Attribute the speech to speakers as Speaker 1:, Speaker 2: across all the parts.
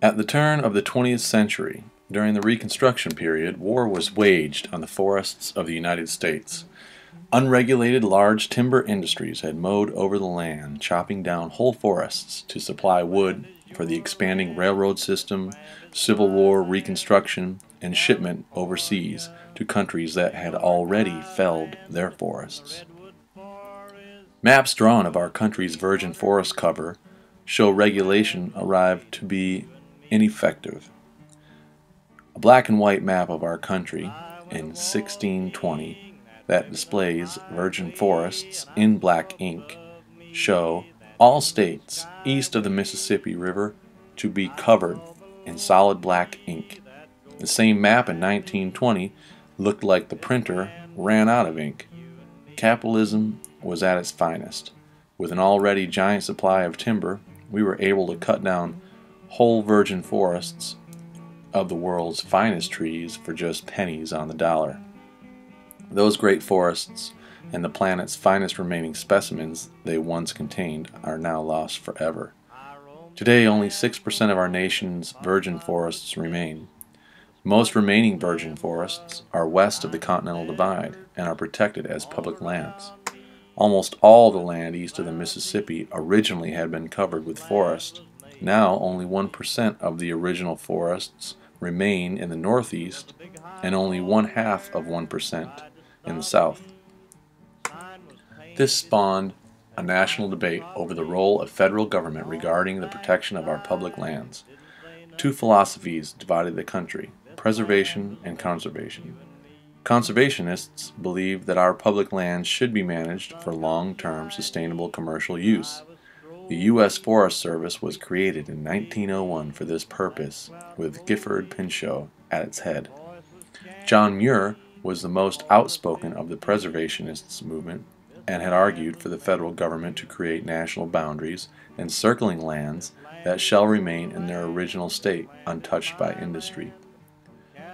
Speaker 1: At the turn of the 20th century, during the Reconstruction period, war was waged on the forests of the United States. Unregulated large timber industries had mowed over the land, chopping down whole forests to supply wood for the expanding railroad system, Civil War reconstruction, and shipment overseas to countries that had already felled their forests. Maps drawn of our country's virgin forest cover show regulation arrived to be ineffective. A black and white map of our country in 1620 that displays virgin forests in black ink show all states east of the Mississippi River to be covered in solid black ink. The same map in 1920 looked like the printer ran out of ink. Capitalism was at its finest. With an already giant supply of timber, we were able to cut down whole virgin forests of the world's finest trees for just pennies on the dollar. Those great forests and the planet's finest remaining specimens they once contained are now lost forever. Today, only 6% of our nation's virgin forests remain. Most remaining virgin forests are west of the Continental Divide and are protected as public lands. Almost all the land east of the Mississippi originally had been covered with forest. Now, only 1% of the original forests remain in the Northeast and only 1/2 of 1% in the South. This spawned a national debate over the role of federal government regarding the protection of our public lands. Two philosophies divided the country: preservation and conservation. Conservationists believe that our public lands should be managed for long-term sustainable commercial use. The U.S. Forest Service was created in 1901 for this purpose, with Gifford Pinchot at its head. John Muir was the most outspoken of the preservationists movement and had argued for the federal government to create national boundaries encircling lands that shall remain in their original state, untouched by industry.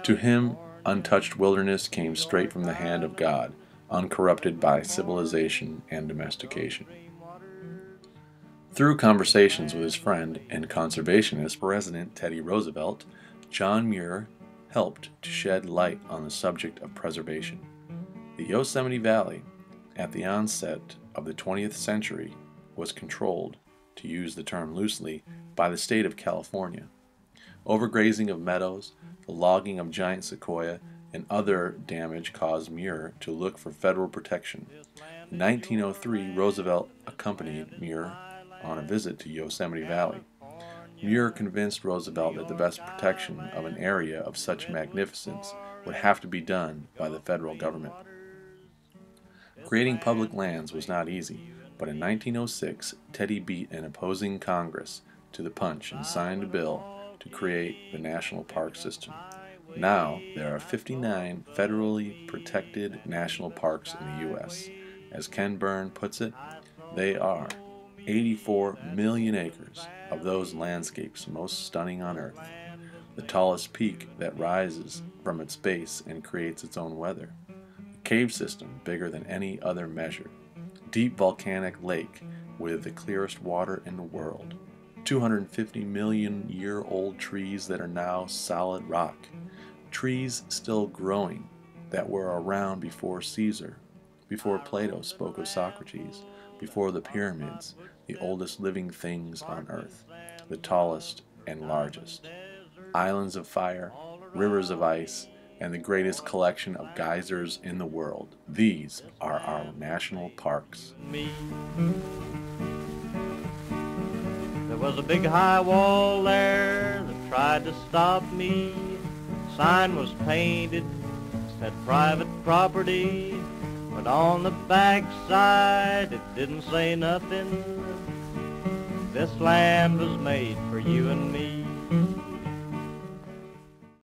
Speaker 1: To him, untouched wilderness came straight from the hand of God, uncorrupted by civilization and domestication. Through conversations with his friend and conservationist President Teddy Roosevelt, John Muir helped to shed light on the subject of preservation. The Yosemite Valley, at the onset of the 20th century, was controlled, to use the term loosely, by the state of California. Overgrazing of meadows, the logging of giant sequoia, and other damage caused Muir to look for federal protection. In 1903, Roosevelt accompanied Muir on a visit to Yosemite Valley. Muir convinced Roosevelt that the best protection of an area of such magnificence would have to be done by the federal government. Creating public lands was not easy, but in 1906, Teddy beat an opposing Congress to the punch and signed a bill to create the National Park System. Now, there are 59 federally protected national parks in the U.S. As Ken Burn puts it, they are 84 million acres of those landscapes most stunning on Earth, the tallest peak that rises from its base and creates its own weather, a cave system bigger than any other measure, deep volcanic lake with the clearest water in the world, 250 million year old trees that are now solid rock, trees still growing that were around before Caesar, before Plato spoke of Socrates, before the pyramids, the oldest living things on earth, the tallest and largest, islands of fire, rivers of ice, and the greatest collection of geysers in the world. These are our national parks.
Speaker 2: There was a big high wall there that tried to stop me. Sign was painted, said private property, but on the back side it didn't say nothing. This land was made for you and me.